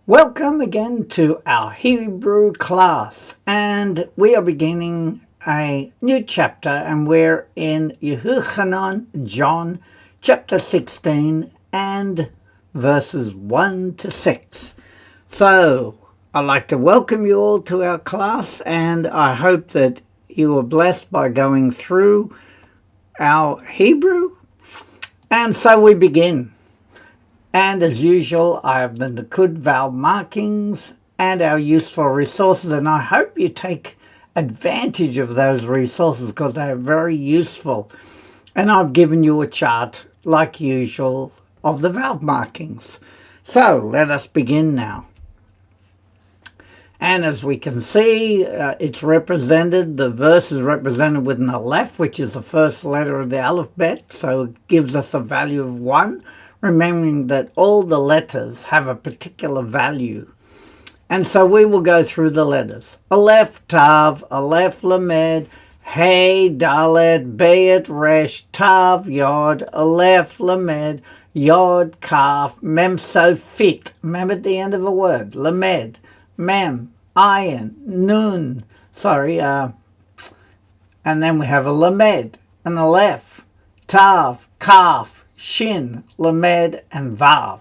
Welcome again to our Hebrew class, and we are beginning a new chapter, and we're in Yehochanan, John, chapter 16, and verses 1 to 6. So, I'd like to welcome you all to our class, and I hope that you were blessed by going through our Hebrew. And so we begin. And as usual, I have the Nakud vowel markings and our useful resources, and I hope you take advantage of those resources because they are very useful. And I've given you a chart, like usual, of the vowel markings. So let us begin now. And as we can see, it's represented, the verse is represented with an aleph, which is the first letter of the alphabet, so it gives us a value of 1. Remembering that all the letters have a particular value. And so we will go through the letters. Aleph, Tav, Aleph, Lamed, Hey, Dalet, Bayet, Resh, Tav, Yod, Aleph, Lamed, Yod, Kaf, Mem, Sofit, Mem at the end of a word, Lamed, Mem, Ayin, Nun, and then we have a Lamed, an Aleph, Tav, Kaf, Shin, Lamed, and Vav.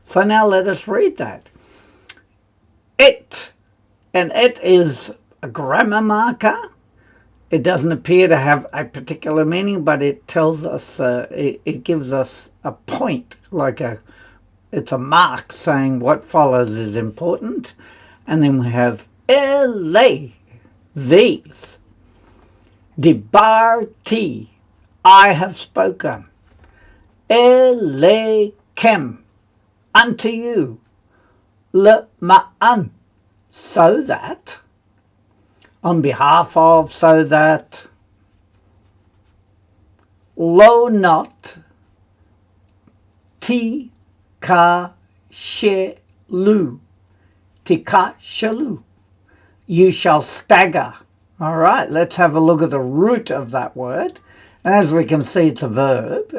So now let us read that. It, and it is a grammar marker. It doesn't appear to have a particular meaning, but it tells us, it gives us a point, it's a mark saying what follows is important. And then we have ele, these. Dibarti, I have spoken. Elekem, unto you. Lema'an, so that. On behalf of, so that. Lo not. Ti ka shelu. Tika shelu. You shall stagger. All right, let's have a look at the root of that word. And as we can see, it's a verb.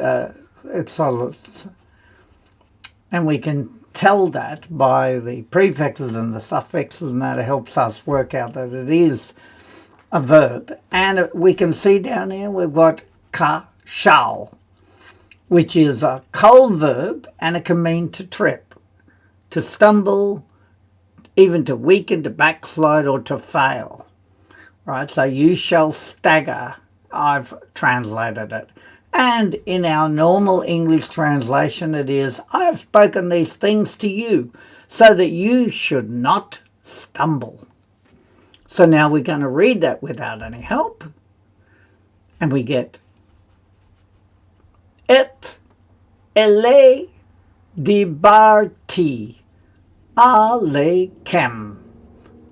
And we can tell that by the prefixes and the suffixes, and that helps us work out that it is a verb. And we can see down here we've got ka shal, which is a kol verb, and it can mean to trip, to stumble, even to weaken, to backslide, or to fail. Right, so you shall stagger, I've translated it. And in our normal English translation it is, I have spoken these things to you so that you should not stumble. So now we're going to read that without any help. And we get et ele dibarti alekem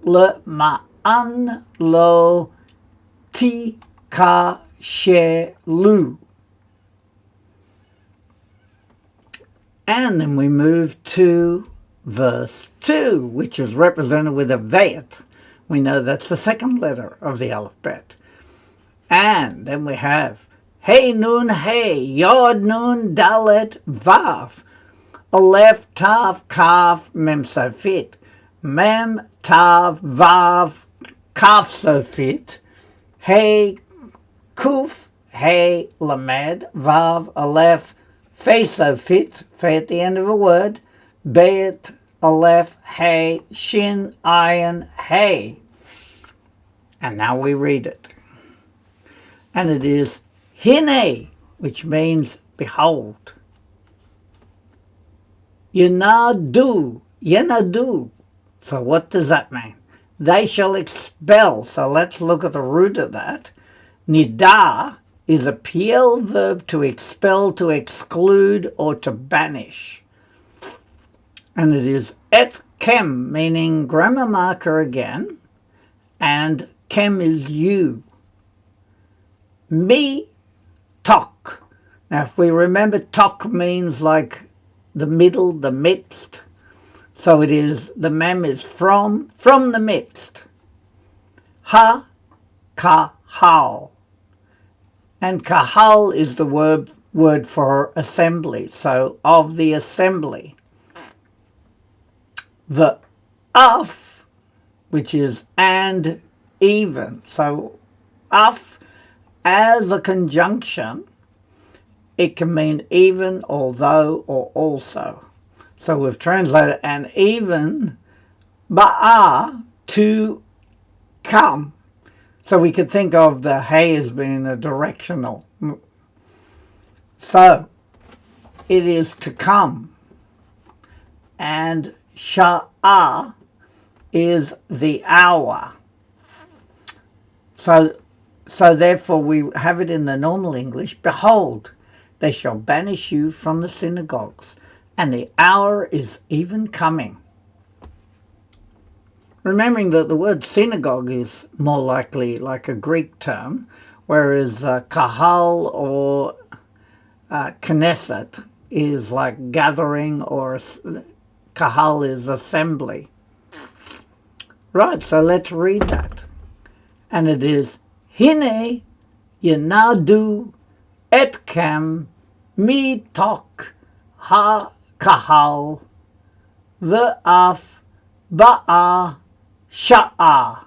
lema'an lo ti ka shelu. And then we move to verse 2, which is represented with a vayet. We know that's the second letter of the alphabet. And then we have Hey Nun Hey, Yod Nun Dalet Vav, Aleph Tav Kaf Mem Sofit, Mem Tav Vav Kaf Sofit, Hey Kuf Hey Lamed Vav Aleph Fe Sofit, Fe at the end of a word, Bayet, Aleph, Hey, Shin, Ayin, Hey. And now we read it. And it is Hine, which means behold. Yenadu. So what does that mean? They shall expel. So let's look at the root of that. Nida is a PL verb to expel, to exclude, or to banish. And it is et kem, meaning grammar marker again, and kem is you. Me tok. Now if we remember, tok means like the middle, the midst. So it is, the mem is from the midst. Ha, ka, hal. And kahal is the word for assembly, so of the assembly. the af, which is and, even. So af as a conjunction, it can mean even, although, or also. So we've translated and even ba'a, to come. So we could think of the hey as being a directional. So it is to come. And sha'ah is the hour. So therefore we have it in the normal English. Behold, they shall banish you from the synagogues, and the hour is even coming. Remembering that the word synagogue is more likely like a Greek term, whereas kahal or knesset is like gathering, or kahal is assembly. Right, so let's read that. And it is, Hine yenadu etkem mitok ha-kahal ve'af ba'a sha'ah.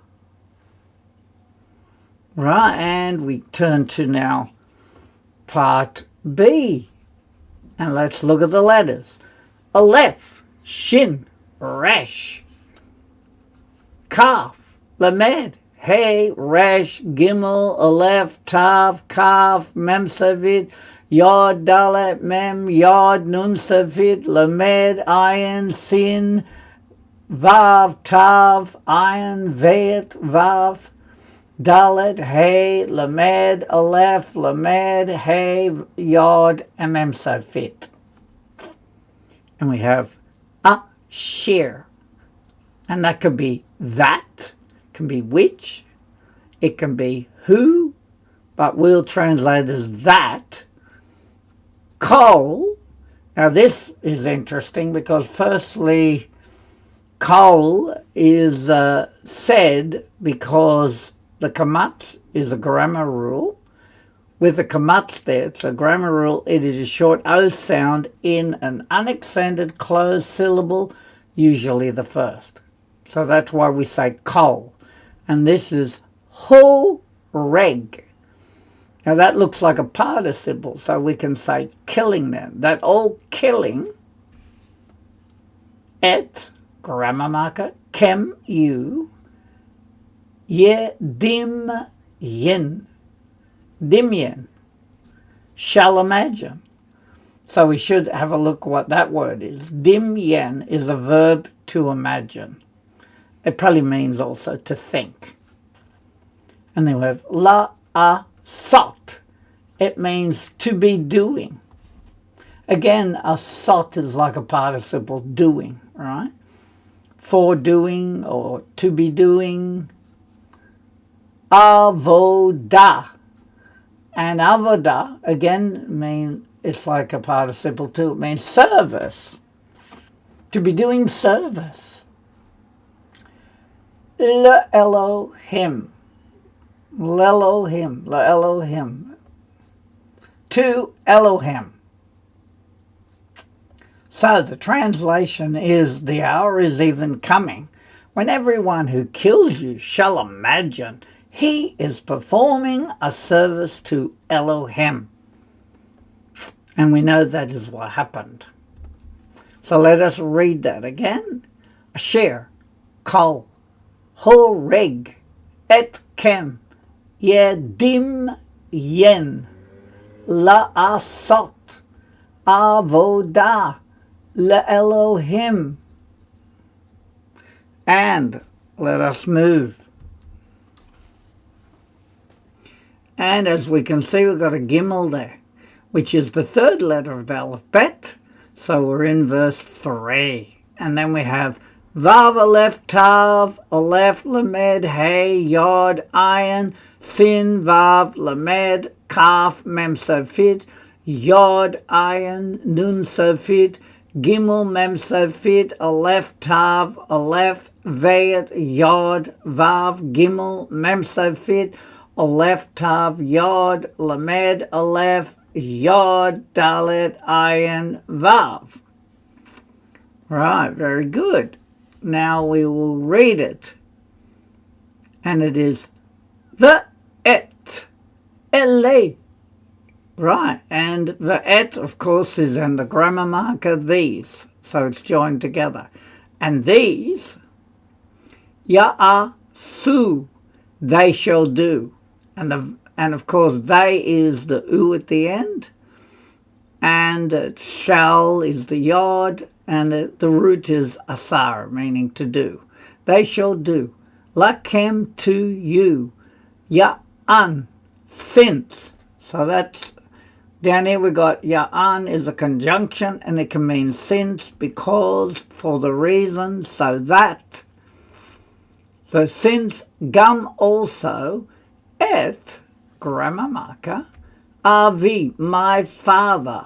Right, and we turn to now part B. And let's look at the letters. Aleph, Shin, Resh, Kaf, Lamed, Hey, Resh, Gimel, Aleph, Tav, Kaf, Mem Savid, Yod, Dalet, Mem, Yod, Nun Savid, Lamed, Ayin, Sin, Vav, Tav, Ayin, Vet, Vav, Dalet, Hey, Lamed, Aleph, Lamed, Hey, Yod, and Mem Savid. And we have Asher. And that could be that, can be which, it can be who, but we'll translate as that. Kol. Now this is interesting because firstly, Kol is said because the kamatz is a grammar rule. With the kamatz there, it's a grammar rule. It is a short O sound in an unaccented closed syllable, usually the first. So that's why we say kol. And this is ho-reg. Now that looks like a participle, so we can say killing them. That all killing, et, grammar marker, kem, you, ye, dim, yin, dimyen, shall imagine. So we should have a look what that word is. Dimyen is a verb to imagine. It probably means also to think. And then we have la-a-sot. It means to be doing. Again, a sot is like a participle, doing, right? For doing or to be doing. Avodah. And avodah, again, it's like a participle too. It means service. To be doing service. Le-Elohim. Le-Elohim. Le-Elohim. To Elohim. So the translation is, the hour is even coming when everyone who kills you shall imagine he is performing a service to Elohim. And we know that is what happened. So let us read that again. Asher, kol, ho-reg, et kem, yedim yen, la'asot, avodah, le'Elohim. And let us move. And as we can see, we've got a gimel there, which is the third letter of the alphabet. So we're in verse 3. And then we have Vav, Aleph, Tav, Aleph, Lamed, Hey, Yod, Ayin, Sin, Vav, Lamed, Kaf, Mem, Safit, Yod, Ayin, Nun, Safit, Gimel, Mem, Safit, Aleph, Tav, Aleph, Vayet, Yod, Vav, Gimel, Mem, Safit, Aleph, Tav, Yod, Lamed, Aleph, Yod, Dalet, Ayin, Vav. Right, very good. Now we will read it. And it is the et ele. Right, and the et, of course, is in the grammar marker these. So it's joined together. And these, ya'asu, they shall do. And of course, they is the u at the end. And shall is the yod. And the root is asar, meaning to do. They shall do. Lakem to you. Ya'an, since. So that's, down here we got ya'an is a conjunction, and it can mean since, because, for the reason, so that. So since, gum also, et, grammar marker, avi, my father.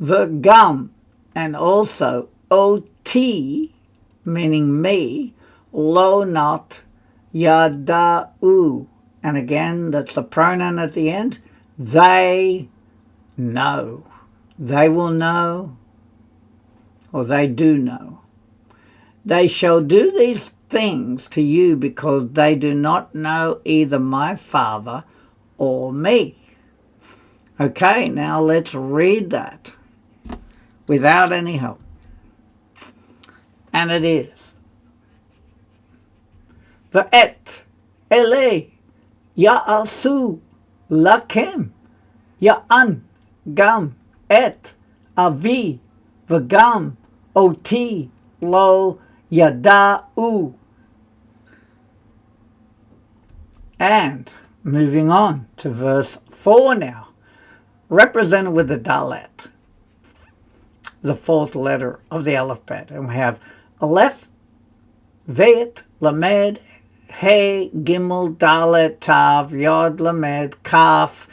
The gum, and also ot, meaning me, lo not, yada'u. And again, that's a pronoun at the end. They know. They will know, or they do know. They shall do these things to you because they do not know either my Father or me. Okay, now let's read that without any help. And it is the et ele ya'asu lakem ya'an gam et avi v'gam oti lo yada'u. And moving on to verse 4 now, represented with the dalet, the fourth letter of the alphabet. And we have Aleph, Vet, Lamed, Hey, Gimel, Dalet, Tav, Yod, Lamed, Kaf,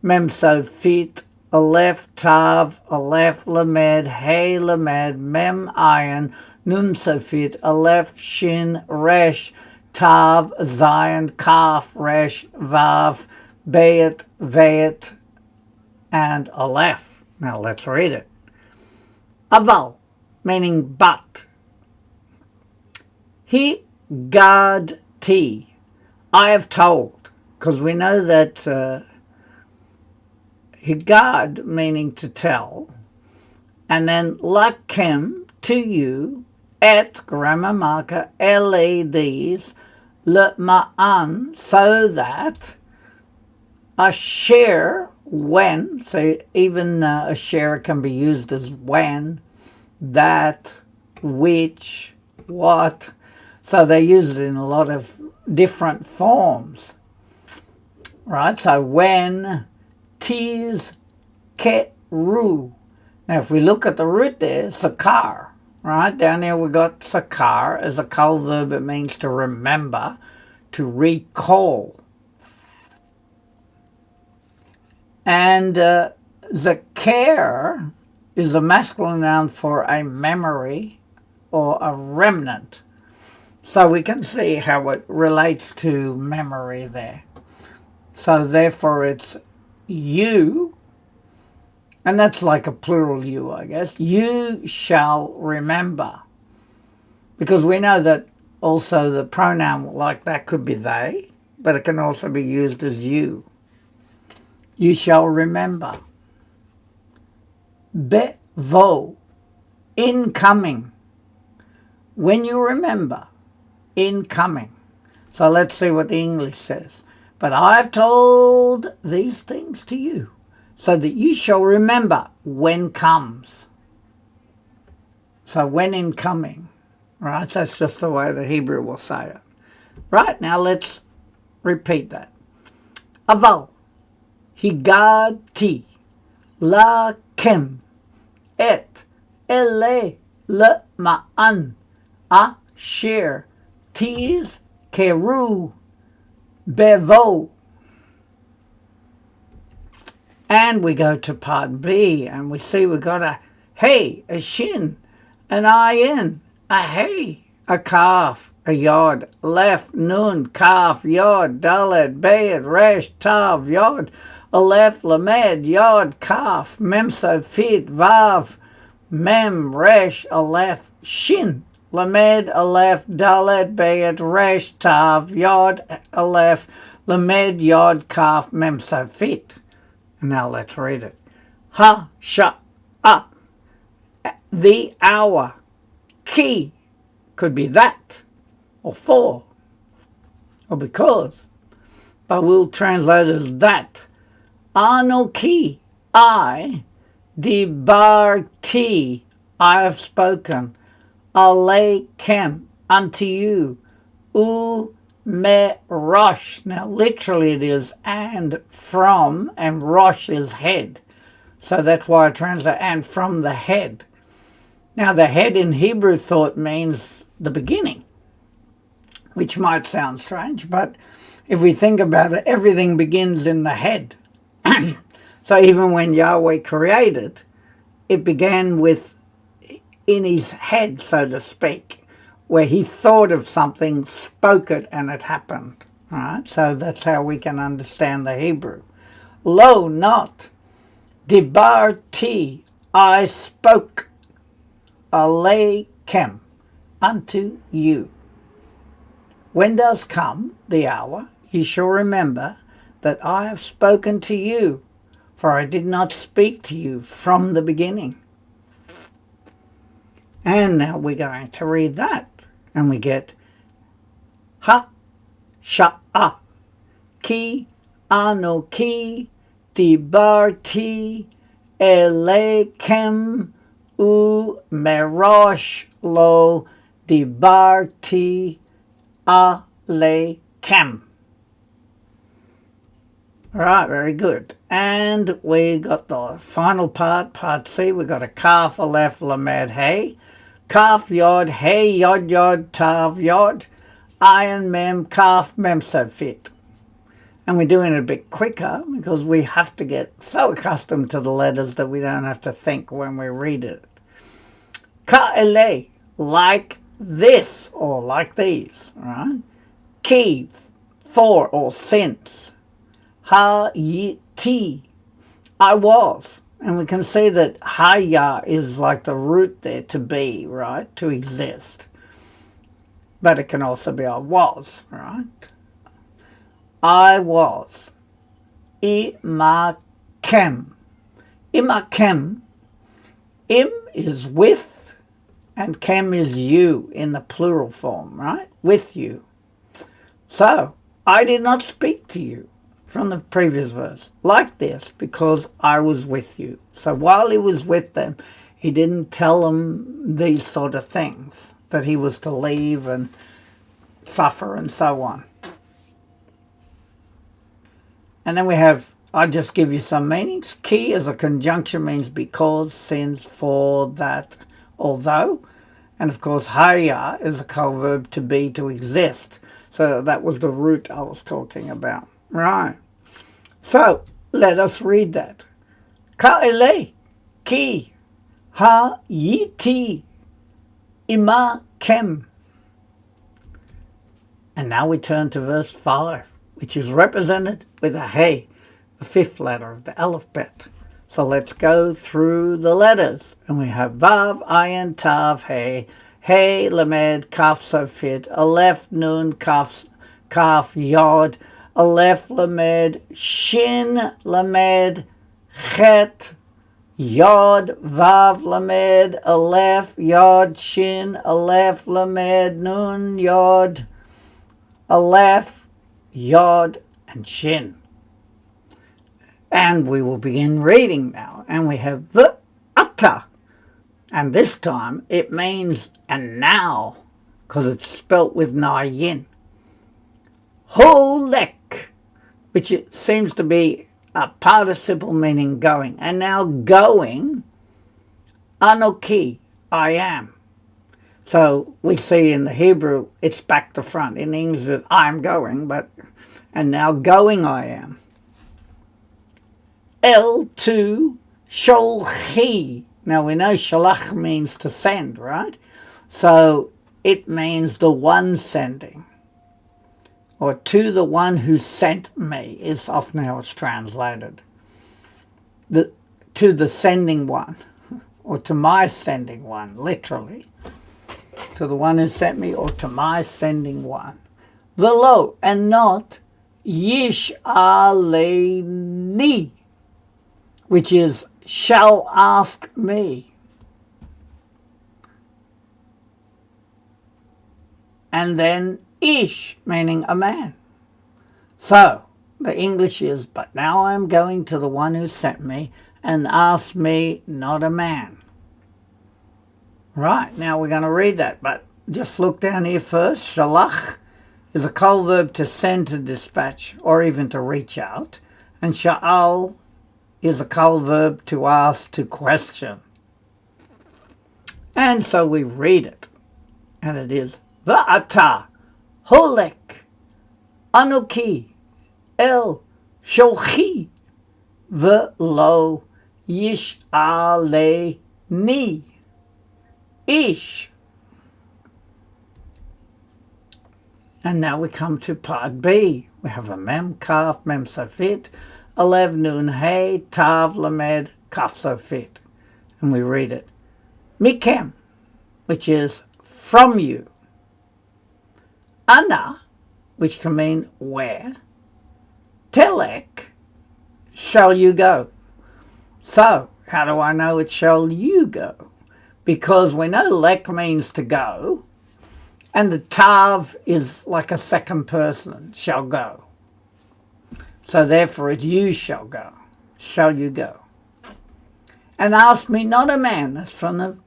Mem, Sofit, Aleph, Tav, Aleph, Lamed, Hey, Lamed, Mem, Ayin, Nun, Sofit, Aleph, Shin, Resh, Tav, Zayin, Kaf, Resh, Vav, Bayet, Vet, and Aleph. Now let's read it. Aval, meaning but. He gad ti, I have told, because we know that higad, meaning to tell, and then lakem, to you, et, grammar marker, ele, these, le ma'an, so that, asher, when, so even asher can be used as when, that, which, what. So they use it in a lot of different forms, right? So when, tiz, keru. Now if we look at the root there, sakar, right? Down here we got sakar as a kal verb. It means to remember, to recall. And zakar is a masculine noun for a memory or a remnant. So we can see how it relates to memory there. So therefore it's you, and that's like a plural you, I guess. You shall remember. Because we know that also the pronoun like that could be they, but it can also be used as you. You shall remember. Bevo, incoming. When you remember, incoming. So let's see what the English says. But I've told these things to you, so that you shall remember when comes. So when incoming, right? That's just the way the Hebrew will say it. Right, now let's repeat that. Aval, higati, lakem, et, ele, le, ma'an, asher, tiz, keru, bevo. And we go to part B, and we see we got a hey, a shin, an ayin, a hey, a kaf, a yod, lef, nun, kaf, yod, dalet, bayed, resh, tav, yod, aleph, lamed, yod, kaf, mem, sofit, vav, mem, resh, aleph, Shin. Lamed, Aleph, Dalet, Bayet, Resh, Tav, Yod, Aleph, Lamed, Yod, Kaf, Mem, Safit. Now let's read it. Ha, Sha, Ah. The hour. Ki could be that, or for, or because. But we'll translate as that. Anoki, I, dibarti, I have spoken. Aleikem, unto you. U me rosh. Now literally it is and from, and rosh is head. So that's why I translate and from the head. Now the head in Hebrew thought means the beginning, which might sound strange, but if we think about it, everything begins in the head. So even when Yahweh created, it began with in his head, so to speak, where he thought of something, spoke it, and it happened. All right? So that's how we can understand the Hebrew. Lo, not. Dibarti, I spoke. Aleikem, unto you. When does come the hour, ye shall remember that I have spoken to you, for I did not speak to you from the beginning. And now we're going to read that, and we get Ha, Sha'a, Ki, Anoki, Dibarti, Eleikem, U merosh lo dibarti aleikem. All right, very good. And we got the final part C. We got a kaf, aleph, lamed, hey. Kaf, yod, hey, yod, yod, tav, yod. Ayin, mem, kaf, mem, safit. And we're doing it a bit quicker because we have to get so accustomed to the letters that we don't have to think when we read it. Ka'ele, like this, or like these, right? Ki, for, or since. Ha-yi-ti, I was. And we can see that haya is like the root there, to be, right? To exist. But it can also be I was, right? I was. Imakem. Imakem. Im is with, and kem is you in the plural form, right? With you. So, I did not speak to you from the previous verse like this because I was with you. So while he was with them, he didn't tell them these sort of things, that he was to leave and suffer and so on. And then we have, I'll just give you some meanings. Ki as a conjunction means because, since, for, that, although. And of course, haya is a co-verb to be, to exist. So that was the root I was talking about. Right. So let us read that. Ka'ele, ki, ha, yiti, ima, kem. And now we turn to verse 5, which is represented with a hey, the fifth letter of the alphabet. So let's go through the letters. And we have Vav, Ayin, Tav, Hey, Hey, Lamed, Kaf, Safit, Aleph, Nun, Kaf, Yod, Aleph, Lamed, Shin, Lamed, Chet, Yod, Vav, Lamed, Aleph, Yod, Shin, Aleph, Lamed, Nun, Yod, Aleph, Yod, and Shin. And we will begin reading now. And we have the ata. And this time it means and now, because it's spelt with nayin. Holek, which it seems to be a participle meaning going. And now going, anoki, I am. So we see in the Hebrew, it's back to front. In English, it's I'm going, and now going I am. L2, sholchi. Now we know shalach means to send, right? So it means the one sending. Or to the one who sent me is often how it's translated. To the sending one. Or to my sending one, literally. to the one who sent me, or to my sending one. Velo, and not Yishaleni, which is shall ask me. And then Ish, meaning a man. So the English is, but now I am going to the one who sent me, and asked me, not a man. Right, now we're going to read that, but just look down here first. Shalach is a kol verb to send, to dispatch, or even to reach out. And sha'al is a kol verb to ask, to question. And so we read it, and it is Va'ata holek anuki el shochi v'lo yish'aleni ish. And now we come to part B. We have a mem, kaf, mem sofit, alev, nun, hey, tav, lamed, kaf sofit. And we read it. Mikem, which is from you. Ana, which can mean where. Telek, shall you go. So, how do I know it shall you go? Because we know lek means to go, and the tav is like a second person, shall go. So therefore it you shall go, shall you go. And ask me not a man, that's from the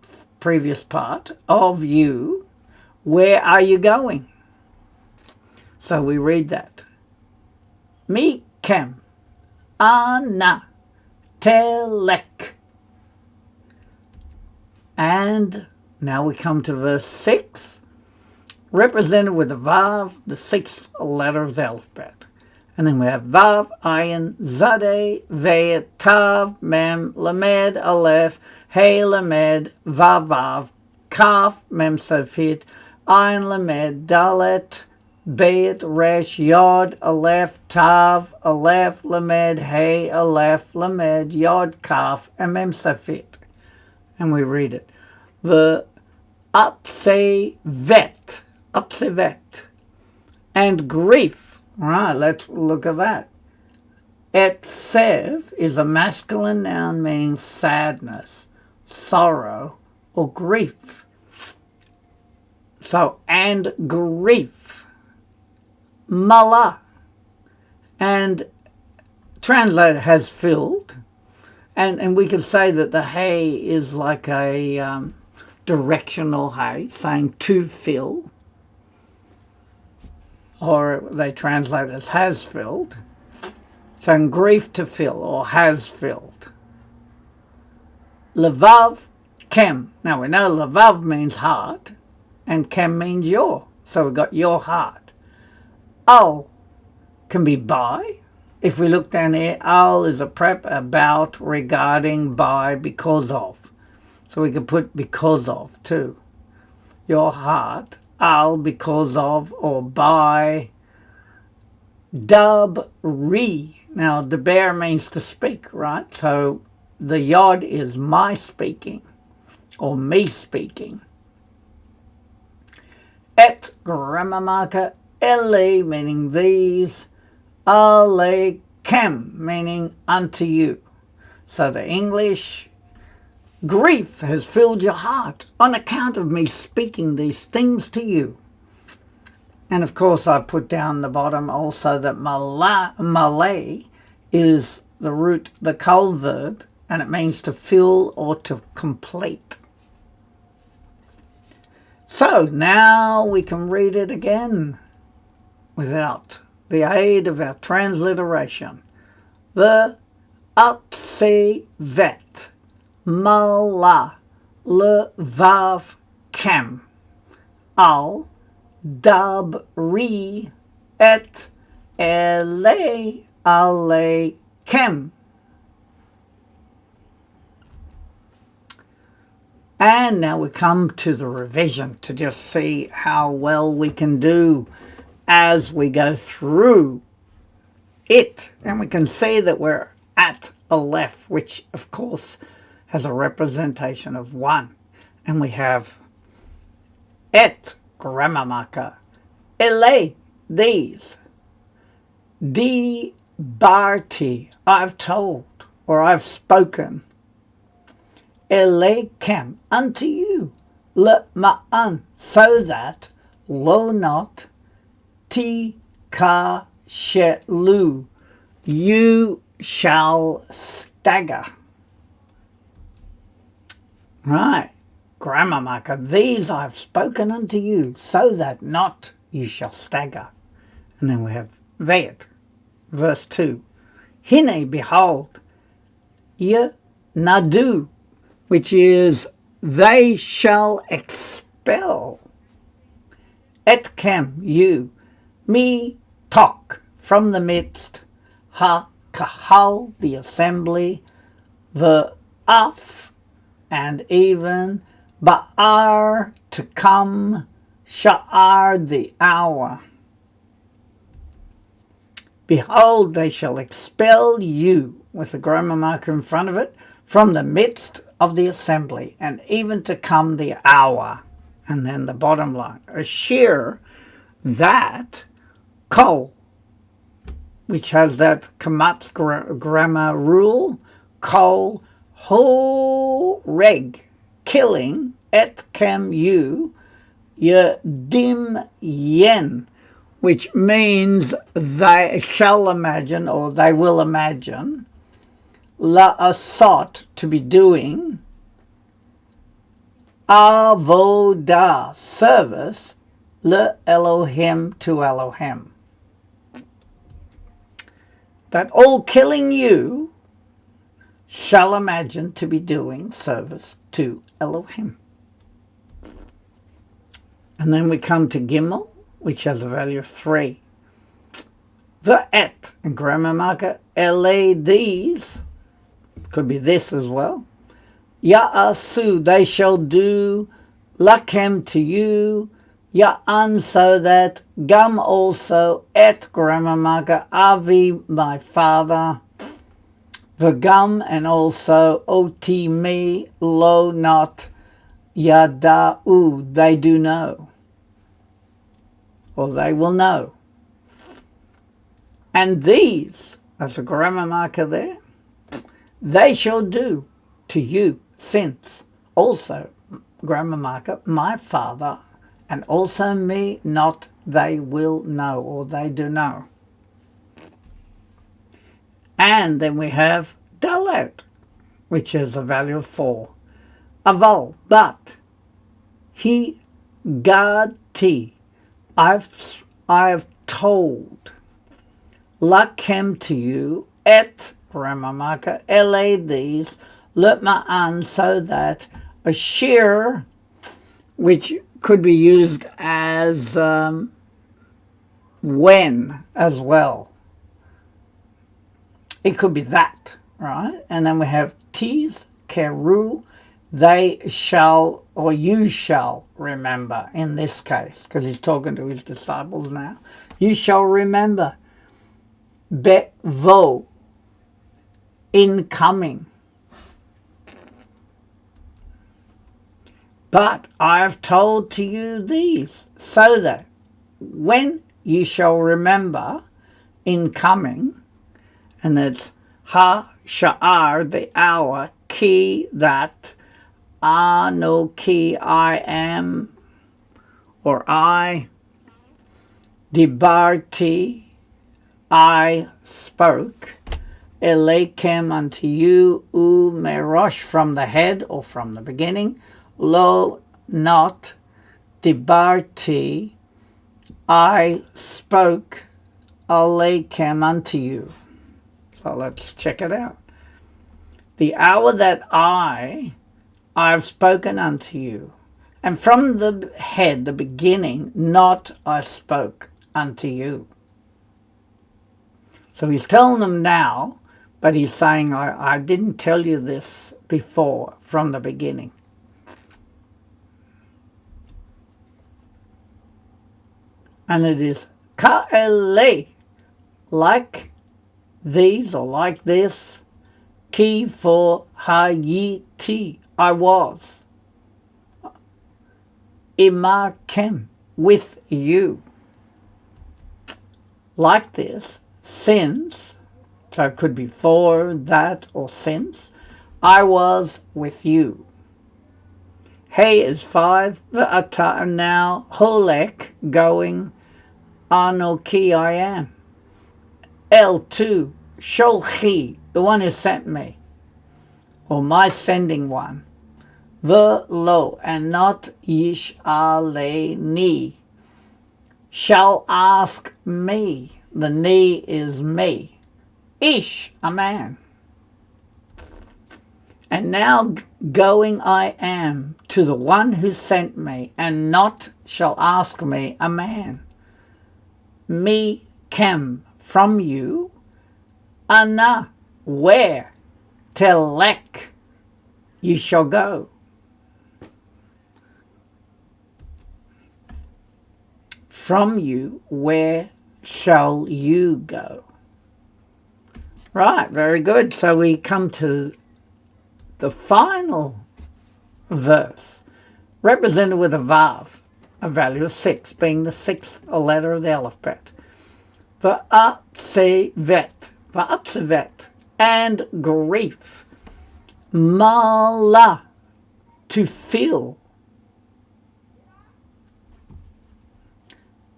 previous part, of you, where are you going? So we read that. Mi kem, ana, telek. And now we come to verse 6, represented with a vav, the sixth letter of the alphabet. And then we have vav, ayin, zadeh, veh, tav, mem, lamed, aleph, hey, lamed, vav, vav, kaf, mem, sofit, ayin, lamed, dalet, bet, resh, yod, aleph, tav, aleph, lamed, hey, aleph, lamed, yod, kaf, and mem, sofit. And we read it. The atsevet, and grief. All right, let's look at that. Etsev is a masculine noun meaning sadness, sorrow, or grief. So, and grief. Mala, and translated has filled. And we could say that the hey is like a directional hey, saying to fill. Or they translate as has filled. So grief to fill, or has filled. Levav, kem. Now we know levav means heart, and kem means your. So we've got your heart. Al can be by. If we look down here, al is a prep, about, regarding, by, because of. So we could put because of too. Your heart, al, because of, or by. Dub, re. Now, deber means to speak, right? So the yod is my speaking, or me speaking. Et, grammar marker, ele, meaning these. Alekem, meaning unto you. So the English, grief has filled your heart on account of me speaking these things to you. And of course I put down the bottom also that malay is the root, the kol verb, and it means to fill or to complete. So now we can read it again without the aid of our transliteration. The atsevet mala levav kem al dabri et ele alekem. And now we come to the revision to just see how well we can do as we go through it. And we can see that we're at Aleph, which of course has a representation of one. And we have et grammar marker, ele, these, dibarti, I've told, or I've spoken, Elohim, unto you, le ma'an, so that, lo not, ti ka shelu, you shall stagger. Right, grammar marker, these I've spoken unto you, so that not you shall stagger. And then we have Vayet, verse 2. Hine, behold, ye nadu, which is they shall expel. Etkem, you, me tok, from the midst, ha kahal, the assembly, the af, and even ba'ar, to come, sha'ar, the hour. Behold, they shall expel you, with a grammar marker in front of it, from the midst of the assembly, and even to come the hour. And then the bottom line, Ashir, that, kol, which has that kamatz grammar rule, kol, ho, reg, killing, et kem, you, yedim, yen, which means they shall imagine, or they will imagine, la asot, to be doing, avodah, service, le Elohim, to Elohim. That all killing you shall imagine to be doing service to Elohim. And then we come to Gimel, which has a value of 3. Va'et, and grammar marker, ele, these, could be this as well. Ya'asu, they shall do, lakem, to you, ya'an, so that, gam, also, et, grammar marker, avi, my father, v'gam, and also, oti, me, lo, not, yada'u, they do know, or they will know. And these, as a grammar marker there, they shall do to you, since also, grammar marker, my father, and also me, not they will know, or they do know. And then we have dalet, which is a value of 4. Aval, but, he, gadi, I've told, lakem, to you, et, grammar marker, ele, these, ma'an, so that, ashir, which could be used as when as well. It could be that, right? And then we have tease, keru, they shall, or you shall remember, in this case, because he's talking to his disciples now. You shall remember. Bevo, incoming. But I have told to you these, so that when you shall remember, incoming, and it's ha sha'ar, the hour, ki, that, no ki, I am, or I, dibarti, I spoke, elekem, unto you, u merosh, from the head, or from the beginning, lo, not, dibarti, I spoke, elekem, unto you. So let's check it out. The hour that I've spoken unto you, and from the head, the beginning, not I spoke unto you. So he's telling them now, but he's saying, I didn't tell you this before, from the beginning. And it is ka'ele, like these, or like this, ki, for hayiti, I was. imakem, with you. Like this, since, so it could be for, that, or since, I was with you. Hey is 5, v'ata, and now, holek, going, anoki, I am. El2, sholchi, the one who sent me, or my sending one. V'lo, and not yishaleni, shall ask me. The ni is me. Ish, a man. And now going I am to the one who sent me, and not shall ask me, a man. Me kem, from you. Ana, where? Telek, you shall go. From you, where shall you go? Right, very good. So we come to the final verse, represented with a vav, a value of 6, being the 6th letter of the alphabet. Va'atsevet, and grief. Mala, to feel.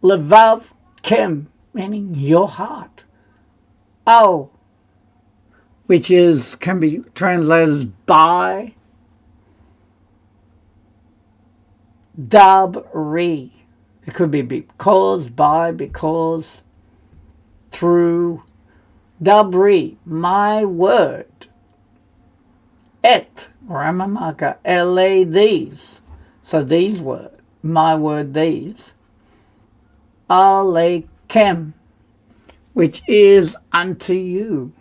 Levav kem, meaning your heart. Al, which can be translated as by. Dabri, it could be because, by, because, through. Dabri, my word. Et, Ramamaka, ele, these. So these were, my word, these. Alekem, which is unto you.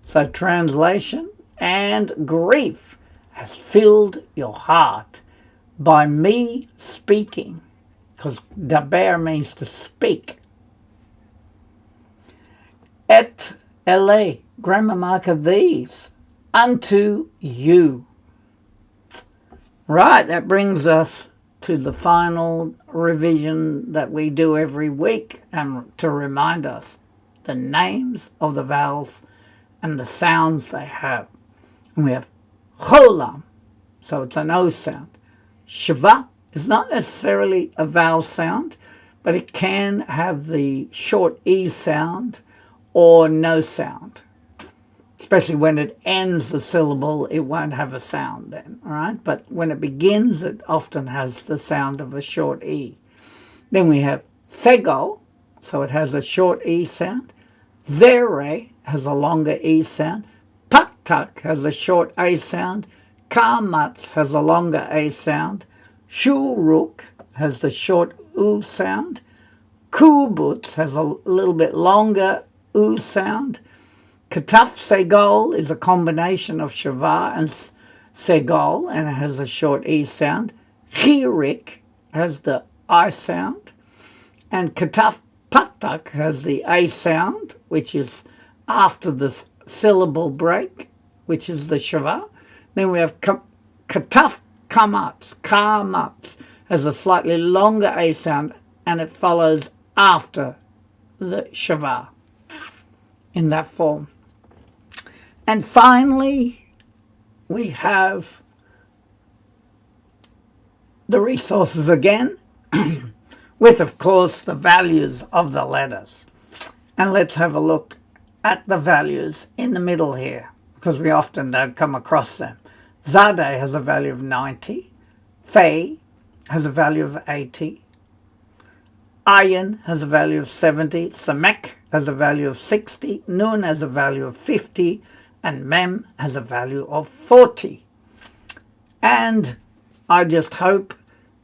So translation, and grief has filled your heart by me speaking, because daber means to speak. Et ele, grammar marker, these, unto you. Right, that brings us to the final revision that we do every week, and to remind us the names of the vowels and the sounds they have. And we have cholam, so it's an O sound. Shva is not necessarily a vowel sound, but it can have the short E sound or no sound. Especially when it ends the syllable, it won't have a sound then, all right? But when it begins, it often has the sound of a short E. Then we have sego, so it has a short E sound. Zere has a longer E sound. Patak has a short A sound. Kamatz has a longer A sound. Shuruk has the short U sound. Kubutz has a little bit longer U sound. Kataf Segol is a combination of Shava and Segol, and it has a short E sound. Chirik has the I sound. And Kataf Patak has the A sound, which is after the syllable break, which is the Shava. Then we have Kataf Kamatz has a slightly longer A sound, and it follows after the Shava in that form. And finally, we have the resources again, with, of course, the values of the letters. And let's have a look at the values in the middle here, because we often don't come across them. Zadeh has a value of 90. Fe has a value of 80. Ayin has a value of 70. Samek has a value of 60. Nun has a value of 50. And Mem has a value of 40. And I just hope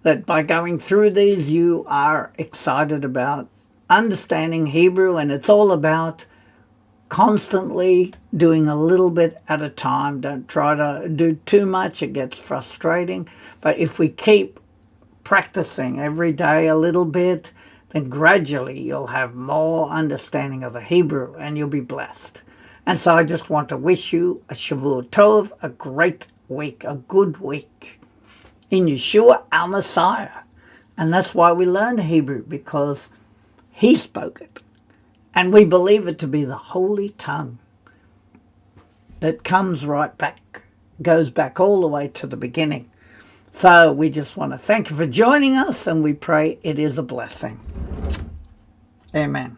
that by going through these, you are excited about understanding Hebrew, and it's all about constantly doing a little bit at a time. Don't try to do too much, it gets frustrating. But if we keep practicing every day a little bit, then gradually you'll have more understanding of the Hebrew and you'll be blessed. And so I just want to wish you a Shavua Tov, a great week, a good week. in Yeshua, our Messiah. And that's why we learn Hebrew, because he spoke it. And we believe it to be the holy tongue that comes right back, goes back all the way to the beginning. So we just want to thank you for joining us, and we pray it is a blessing. Amen.